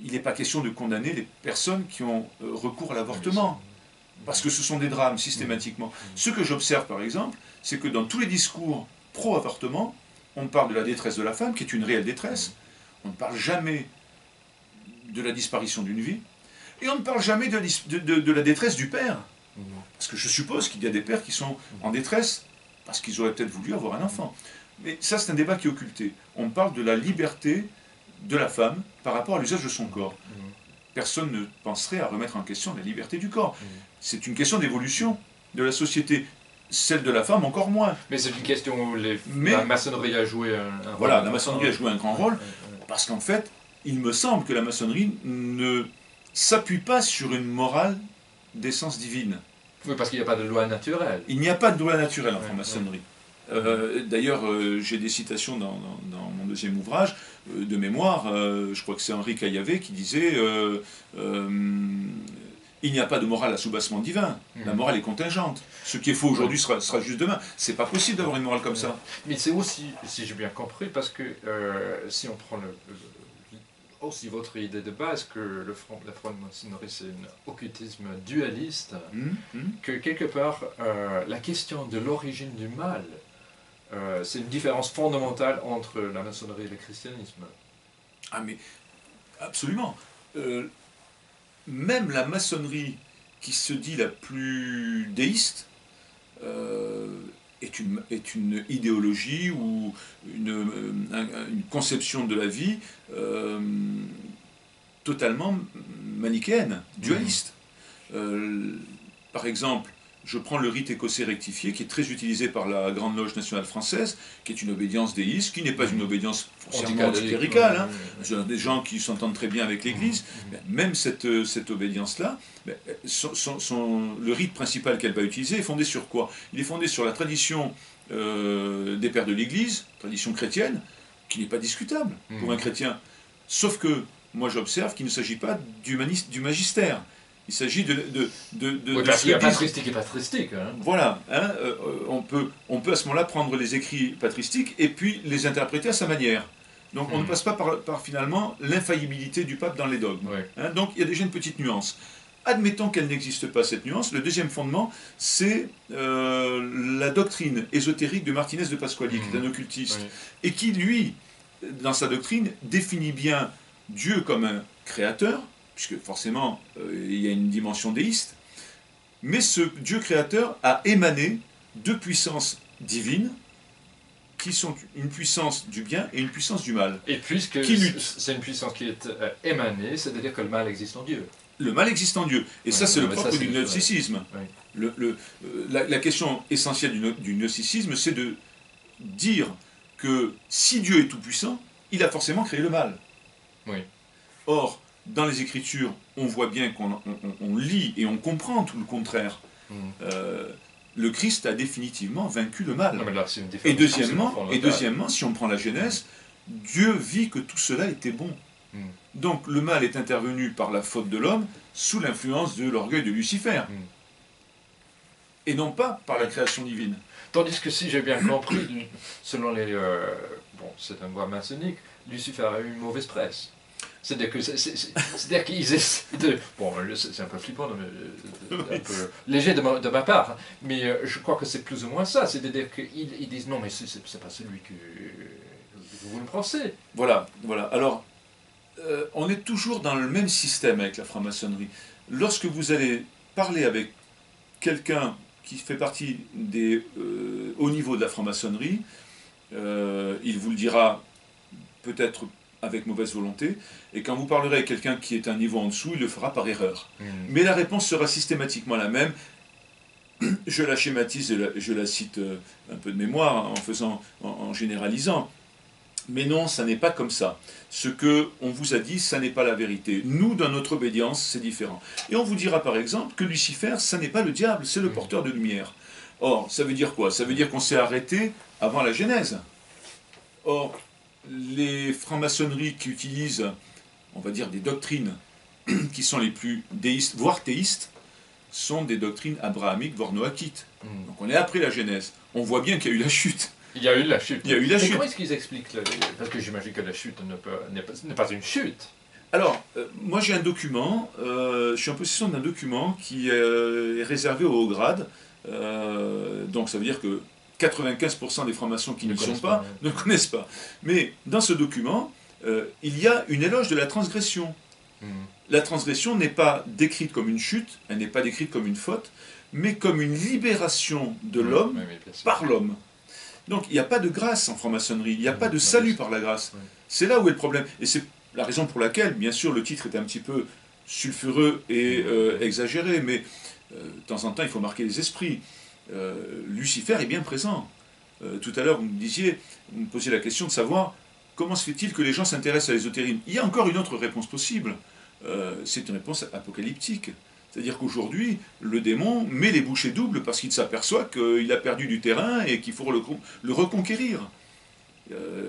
Il n'est pas question de condamner les personnes qui ont recours à l'avortement, parce que ce sont des drames systématiquement. Ce que j'observe par exemple, c'est que dans tous les discours pro-avortement, on parle de la détresse de la femme, qui est une réelle détresse, On ne parle jamais de la disparition d'une vie, et on ne parle jamais de la détresse du père. Parce que je suppose qu'il y a des pères qui sont en détresse parce qu'ils auraient peut-être voulu avoir un enfant. Mais ça, c'est un débat qui est occulté. On parle de la liberté de la femme par rapport à l'usage de son corps. Personne ne penserait à remettre en question la liberté du corps. C'est une question d'évolution de la société. Celle de la femme, encore moins. Mais c'est une question où la maçonnerie a joué un rôle. Voilà, la maçonnerie a joué un grand rôle, parce qu'en fait, il me semble que la maçonnerie ne s'appuie pas sur une morale d'essence divine. Oui, parce qu'il n'y a pas de loi naturelle. Il n'y a pas de loi naturelle en franc-maçonnerie. D'ailleurs, j'ai des citations dans mon deuxième ouvrage de mémoire. Je crois que c'est Henri Caillavet qui disait il n'y a pas de morale à soubassement divin. La morale est contingente. Ce qui est faux aujourd'hui sera juste demain. C'est pas possible d'avoir une morale comme ça. Mais c'est aussi, si j'ai bien compris, parce que si on prend aussi votre idée de base que la franc-maçonnerie c'est un occultisme dualiste, que quelque part la question de l'origine du mal, c'est une différence fondamentale entre la maçonnerie et le christianisme. Ah mais absolument. Même la maçonnerie qui se dit la plus déiste est une idéologie ou une conception de la vie totalement manichéenne, dualiste. Par exemple, je prends le rite écossais rectifié, qui est très utilisé par la Grande Loge nationale française, qui est une obédience déiste, qui n'est pas une obédience foncièrement anticléricale. Hein. Des gens qui s'entendent très bien avec l'Église. Même cette obédience-là, le rite principal qu'elle va utiliser est fondé sur quoi? Il est fondé sur la tradition des pères de l'Église, tradition chrétienne, qui n'est pas discutable pour un chrétien. Sauf que, moi j'observe qu'il ne s'agit pas du magistère. Il s'agit oui, parce qu'il y a patristique et patristique. Hein. Voilà. Hein, on peut à ce moment-là prendre les écrits patristiques et puis les interpréter à sa manière. Donc on ne passe pas par finalement l'infaillibilité du pape dans les dogmes. Hein, donc il y a déjà une petite nuance. Admettons qu'elle n'existe pas, cette nuance. Le deuxième fondement, c'est la doctrine ésotérique de Martinez de Pasquali, qui est un occultiste, et qui, lui, dans sa doctrine, définit bien Dieu comme un créateur, puisque forcément, il y a une dimension déiste, mais ce Dieu créateur a émané deux puissances divines, qui sont une puissance du bien et une puissance du mal. Et puisque c'est une puissance qui est émanée, c'est-à-dire que le mal existe en Dieu. Le mal existe en Dieu. Et ça, c'est le propre du gnosticisme. La question essentielle du gnosticisme, c'est de dire que si Dieu est tout-puissant, il a forcément créé le mal. Or, dans les Écritures, on voit bien qu'on lit et on comprend tout le contraire. Le Christ a définitivement vaincu le mal. Et deuxièmement, si on prend la Genèse, Dieu vit que tout cela était bon. Donc le mal est intervenu par la faute de l'homme sous l'influence de l'orgueil de Lucifer. Et non pas par la création divine. Tandis que si j'ai bien compris, selon les... bon, c'est un voie maçonnique, Lucifer a eu une mauvaise presse. C'est-à-dire qu'ils essaient de... Bon, c'est un peu flippant, un peu léger de ma part, mais je crois que c'est plus ou moins ça. C'est-à-dire qu'ils disent, non, mais c'est pas celui que vous le pensez. Voilà. Alors, on est toujours dans le même système avec la franc-maçonnerie. Lorsque vous allez parler avec quelqu'un qui fait partie des hauts niveaux de la franc-maçonnerie, il vous le dira peut-être avec mauvaise volonté, et quand vous parlerez avec quelqu'un qui est un niveau en dessous, il le fera par erreur. Mais la réponse sera systématiquement la même. Je la schématise, je la cite un peu de mémoire, en généralisant. Mais non, ça n'est pas comme ça. Ce qu'on vous a dit, ça n'est pas la vérité. Nous, dans notre obédience, c'est différent. Et on vous dira par exemple que Lucifer, ça n'est pas le diable, c'est le porteur de lumière. Or, ça veut dire quoi? Ça veut dire qu'on s'est arrêté avant la Genèse. Or, les francs-maçonneries qui utilisent, on va dire, des doctrines qui sont les plus déistes, voire théistes, sont des doctrines abrahamiques, voire noachites. Donc on est après la Genèse. On voit bien qu'il y a eu la chute. Il y a eu la chute. Mais comment est-ce qu'ils expliquent parce que j'imagine que la chute n'est pas une chute. Alors, moi j'ai un document, je suis en possession d'un document qui est réservé au haut grade. Donc ça veut dire que 95% des francs-maçons qui ne sont pas ne connaissent pas. Mais dans ce document, il y a une éloge de la transgression. La transgression n'est pas décrite comme une chute, elle n'est pas décrite comme une faute, mais comme une libération de l'homme par l'homme. Donc il n'y a pas de grâce en franc-maçonnerie, il n'y a pas de salut par la grâce. C'est là où est le problème. Et c'est la raison pour laquelle, bien sûr, le titre est un petit peu sulfureux et exagéré, mais de temps en temps, il faut marquer les esprits. Lucifer est bien présent. Tout à l'heure, vous me posiez la question de savoir comment se fait-il que les gens s'intéressent à l'ésotérisme. Il y a encore une autre réponse possible. C'est une réponse apocalyptique. C'est-à-dire qu'aujourd'hui, le démon met les bouchées doubles parce qu'il s'aperçoit qu'il a perdu du terrain et qu'il faut le reconquérir.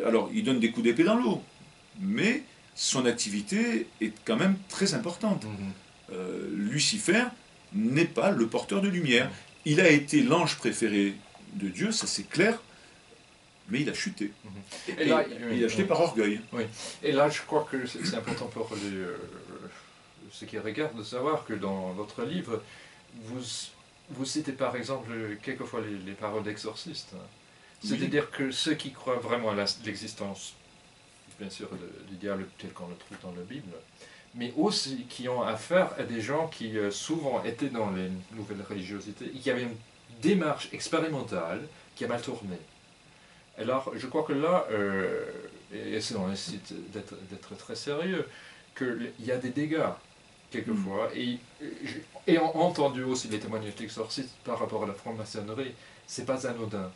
Alors, il donne des coups d'épée dans l'eau, mais son activité est quand même très importante. Lucifer n'est pas le porteur de lumière. Il a été l'ange préféré de Dieu, ça c'est clair, mais il a chuté. Et là, il a chuté par orgueil. Oui. Et là, je crois que c'est important pour ceux qui regardent de savoir que dans votre livre, vous citez par exemple quelquefois les paroles d'exorcistes. C'est-à-dire que ceux qui croient vraiment à l'existence, bien sûr, du diable tel qu'on le trouve dans la Bible, mais aussi qui ont affaire à des gens qui souvent étaient dans les nouvelles religiosités et qui avaient une démarche expérimentale qui a mal tourné. Alors, je crois que là, et c'est on essaie d'être très sérieux, qu'il y a des dégâts, quelquefois, et entendu aussi les témoignages d'exorcistes par rapport à la franc-maçonnerie, c'est pas anodin.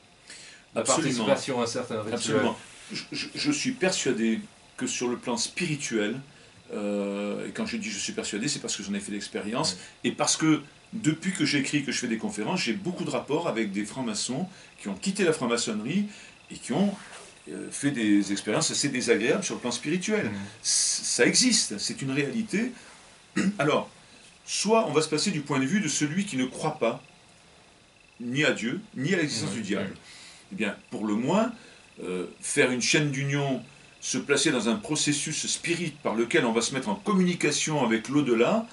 La participation à certains rituels. Absolument. Je suis persuadé que sur le plan spirituel, et quand je dis je suis persuadé, c'est parce que j'en ai fait l'expérience, et parce que depuis que j'écris, que je fais des conférences, j'ai beaucoup de rapports avec des francs-maçons qui ont quitté la franc-maçonnerie et qui ont fait des expériences assez désagréables sur le plan spirituel. Ça existe, c'est une réalité. Alors, soit on va se passer du point de vue de celui qui ne croit pas ni à Dieu, ni à l'existence du diable. Eh bien, pour le moins, faire une chaîne d'union, se placer dans un processus spirit par lequel on va se mettre en communication avec l'au-delà,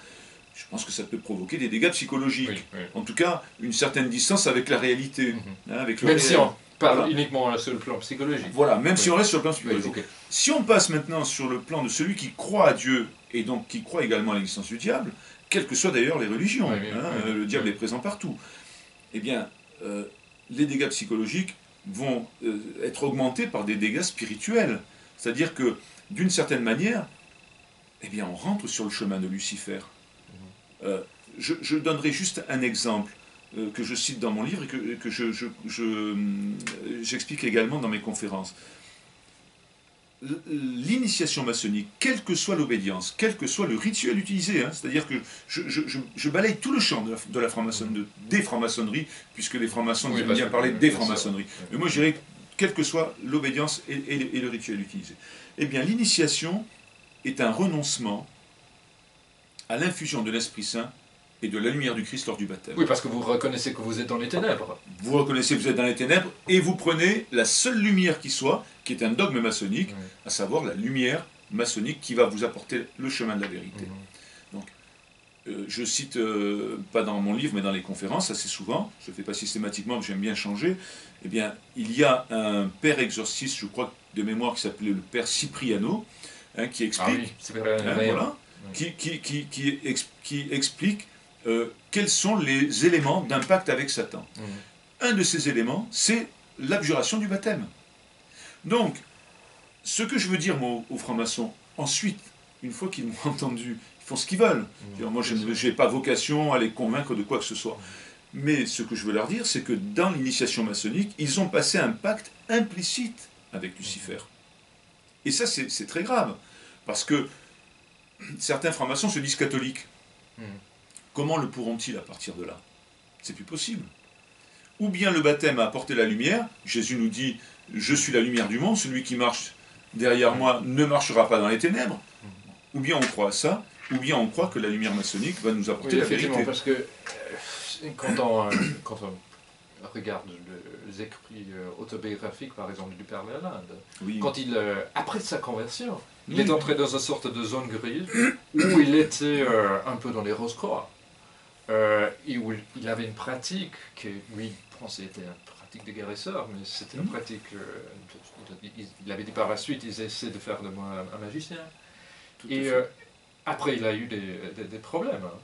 je pense que ça peut provoquer des dégâts psychologiques. En tout cas, une certaine distance avec la réalité. Avec le même si on parle uniquement sur le plan psychologique. Voilà, même si on reste sur le plan psychologique. Si on passe maintenant sur le plan de celui qui croit à Dieu, et donc qui croit également à l'existence du diable, quelles que soient d'ailleurs les religions, le diable est présent partout, eh bien, les dégâts psychologiques vont être augmentés par des dégâts spirituels. C'est-à-dire que, d'une certaine manière, eh bien, on rentre sur le chemin de Lucifer. Je donnerai juste un exemple que je cite dans mon livre et que j'explique également dans mes conférences. L'initiation maçonnique, quelle que soit l'obédience, quel que soit le rituel utilisé, c'est-à-dire que je balaye tout le champ de la franc-maçonnerie, des francs-maçonneries, puisque les francs-maçons aiment bien parler des francs-maçonneries. Mais moi je dirais, quelle que soit l'obédience et le rituel utilisé. Eh bien, l'initiation est un renoncement à l'infusion de l'Esprit Saint et de la lumière du Christ lors du baptême. Oui, parce que vous reconnaissez que vous êtes dans les ténèbres. Vous reconnaissez que vous êtes dans les ténèbres et vous prenez la seule lumière qui soit, qui est un dogme maçonnique, à savoir la lumière maçonnique qui va vous apporter le chemin de la vérité. Donc, je cite, pas dans mon livre, mais dans les conférences, assez souvent, je ne le fais pas systématiquement, j'aime bien changer, eh bien, il y a un père exorciste, je crois, de mémoire, qui s'appelait le père Cipriano, qui explique... voilà, qui explique quels sont les éléments d'impact avec Satan. Un de ces éléments, c'est l'abjuration du baptême. Donc, ce que je veux dire, moi, aux francs-maçons, ensuite, une fois qu'ils m'ont entendu, ils font ce qu'ils veulent. Moi, je n'ai pas vocation à les convaincre de quoi que ce soit. Mais ce que je veux leur dire, c'est que dans l'initiation maçonnique, ils ont passé un pacte implicite avec Lucifer. Et ça, c'est très grave. Parce que certains francs-maçons se disent catholiques. Comment le pourront-ils à partir de là? C'est plus possible. Ou bien le baptême a apporté la lumière, Jésus nous dit « Je suis la lumière du monde, celui qui marche derrière moi ne marchera pas dans les ténèbres ». Ou bien on croit à ça, ou bien on croit que la lumière maçonnique va nous apporter la vérité. Parce que quand on regarde les écrits autobiographiques, par exemple, du Père Lalande, quand il, après sa conversion, il est entré dans une sorte de zone grise où il était un peu dans les rose-croix. Et où il avait une pratique que lui pensait était une pratique pratique des guérisseurs, mais c'était une pratique. Il avait dit par la suite, ils essaient de faire de moi un magicien. Et après, il a eu des problèmes. Hein.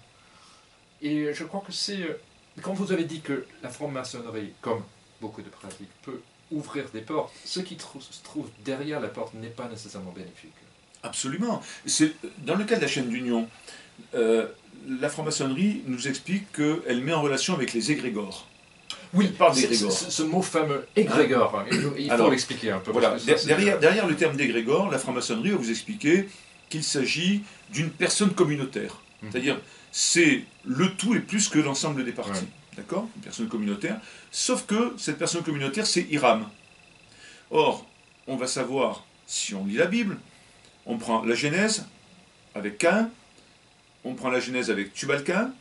Et je crois que c'est. Quand vous avez dit que la franc-maçonnerie, comme beaucoup de pratiques, peut ouvrir des portes, ce qui se trouve derrière la porte n'est pas nécessairement bénéfique. Absolument. Dans le cas de la chaîne d'union, la franc-maçonnerie nous explique qu'elle met en relation avec les égrégores. Oui, ce mot fameux égrégore, hein, il faut l'expliquer un peu. Voilà, derrière le terme d'égrégore, la franc-maçonnerie va vous expliquer qu'il s'agit d'une personne communautaire. C'est-à-dire, c'est le tout et plus que l'ensemble des parties. Ouais. D'accord ? Une personne communautaire. Sauf que cette personne communautaire, c'est Hiram. Or, on va savoir, si on lit la Bible, on prend la Genèse avec Caïn, on prend la Genèse avec Tubal-Caïn,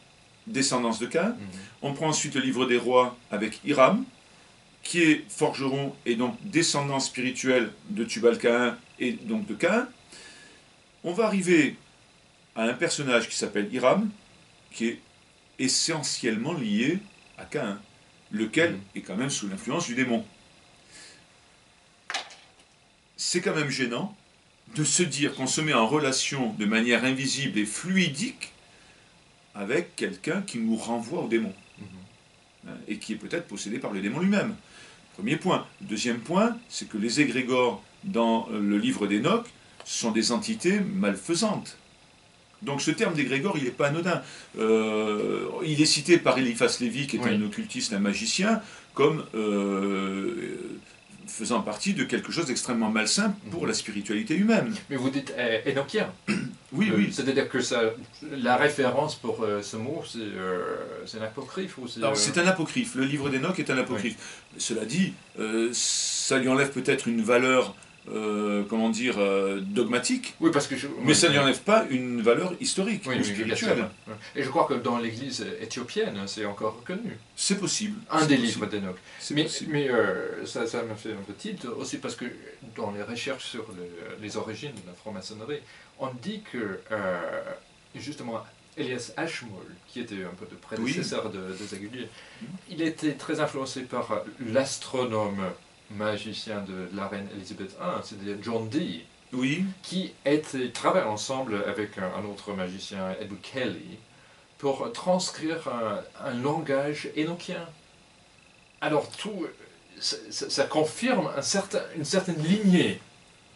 descendance de Caïn, on prend ensuite le livre des rois avec Hiram, qui est forgeron et donc descendant spirituel de Tubal-Caïn et donc de Caïn. On va arriver à un personnage qui s'appelle Hiram, qui est essentiellement lié à Caïn, lequel est quand même sous l'influence du démon. C'est quand même gênant de se dire qu'on se met en relation de manière invisible et fluidique avec quelqu'un qui nous renvoie au démon, et qui est peut-être possédé par le démon lui-même. Premier point. Deuxième point, c'est que les égrégores dans le livre d'Enoch sont des entités malfaisantes. Donc ce terme d'égrégore, il n'est pas anodin. Il est cité par Eliphas Lévi, qui est un occultiste, un magicien, comme faisant partie de quelque chose d'extrêmement malsain pour la spiritualité humaine. Mais vous dites énochien. Oui, oui. C'est-à-dire que la référence pour ce mot, c'est un apocryphe ou Alors c'est un apocryphe. Le livre d'Enoch est un apocryphe. Oui. Cela dit, ça lui enlève peut-être une valeur dogmatique, oui, parce que mais ça ne lui enlève pas une valeur historique ou spirituelle. Et je crois que dans l'église éthiopienne, c'est encore reconnu. C'est possible. Un des livres d'Enoch. Mais ça m'a fait un peu tilt aussi parce que dans les recherches sur les origines de la franc-maçonnerie, on dit que justement Elias Ashmole, qui était un peu le prédécesseur de Zagulier, il était très influencé par l'astronome magicien de la reine Elisabeth I, c'est-à-dire John Dee, qui travaille ensemble avec un autre magicien, Edward Kelly, pour transcrire un langage énochien. Alors ça confirme une certaine lignée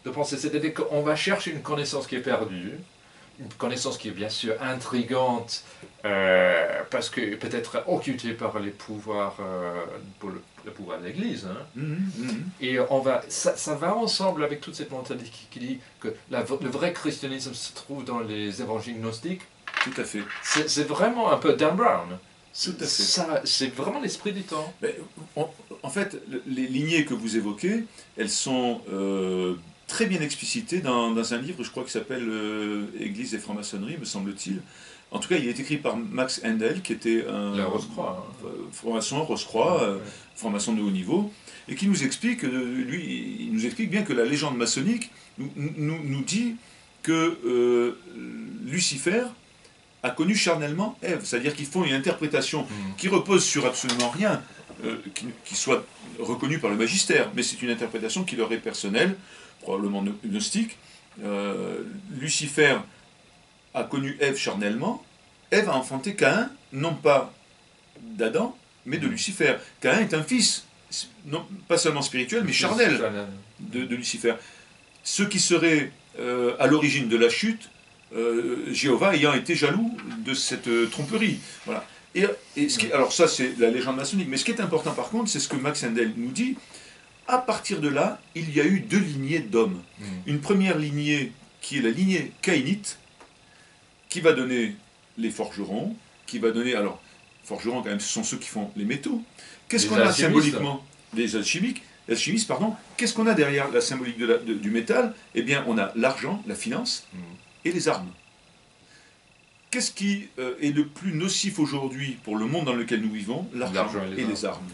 de pensée, c'est-à-dire qu'on va chercher une connaissance qui est perdue, une connaissance qui est bien sûr intrigante, parce que peut-être occultée par les pouvoirs, pour le pouvoir de l'Église. Hein. Et ça va ensemble avec toute cette mentalité qui dit que le vrai christianisme se trouve dans les évangiles gnostiques. Tout à fait. C'est vraiment un peu Dan Brown. Tout à fait. C'est vraiment l'esprit du temps. Mais, en fait, les lignées que vous évoquez, elles sont très bien explicitées dans un livre, je crois, qui s'appelle Église et franc-maçonnerie, me semble-t-il. En tout cas, il est écrit par Max Handel, qui était un Rose-Croix, franc-maçon, Rose-Croix, franc-maçon de haut niveau, et qui nous explique, il nous explique bien que la légende maçonnique nous dit que Lucifer a connu charnellement Ève, c'est-à-dire qu'ils font une interprétation qui repose sur absolument rien, qui soit reconnue par le magistère, mais c'est une interprétation qui leur est personnelle, probablement gnostique. Lucifer a connu Ève charnellement, Ève a enfanté Caïn, non pas d'Adam, mais de Lucifer. Caïn est un fils, non, pas seulement spirituel, mais charnel de Lucifer. Ce qui serait à l'origine de la chute, Jéhovah ayant été jaloux de cette tromperie. Voilà. Alors ça, c'est la légende maçonnique. Mais ce qui est important, par contre, c'est ce que Max Handel nous dit. À partir de là, il y a eu deux lignées d'hommes. Une première lignée, qui est la lignée caïnite, qui va donner les forgerons, qui va donner... Alors, forgerons, quand même, ce sont ceux qui font les métaux. Qu'est-ce qu'on a symboliquement? Les alchimistes, pardon. Qu'est-ce qu'on a derrière la symbolique du métal? Eh bien, on a l'argent, la finance, et les armes. Qu'est-ce qui est le plus nocif aujourd'hui pour le monde dans lequel nous vivons? L'argent et les armes.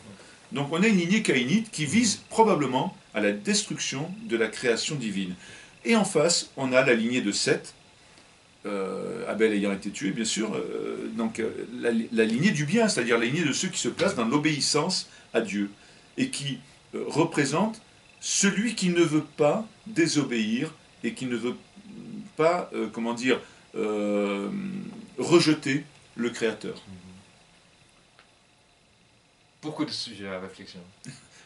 Donc on a une lignée caïnite qui vise probablement à la destruction de la création divine. Et en face, on a la lignée de Seth, Abel ayant été tué, bien sûr, donc la lignée du bien, c'est-à-dire la lignée de ceux qui se placent dans l'obéissance à Dieu. et qui représente celui qui ne veut pas désobéir et qui ne veut pas, comment dire, rejeter le Créateur. Beaucoup de sujets à réflexion.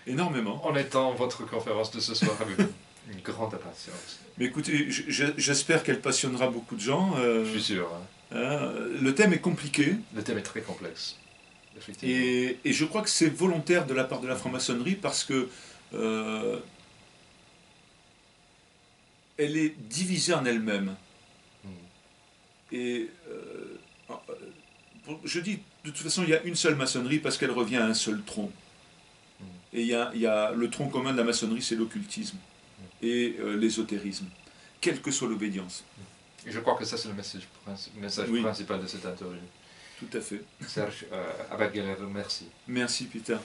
Énormément. En étant votre conférence de ce soir avec une grande impatience. Mais écoutez, j'espère qu'elle passionnera beaucoup de gens. Je suis sûr. Le thème est compliqué. Le thème est très complexe. Et je crois que c'est volontaire de la part de la franc-maçonnerie parce que elle est divisée en elle-même. Et je dis, de toute façon, il y a une seule maçonnerie parce qu'elle revient à un seul tronc. Et il y a le tronc commun de la maçonnerie, c'est l'occultisme et l'ésotérisme, quelle que soit l'obédience. Et je crois que ça, c'est le message principal de cette interview. Tout à fait. Serge Abergeller, merci. Merci, Peter.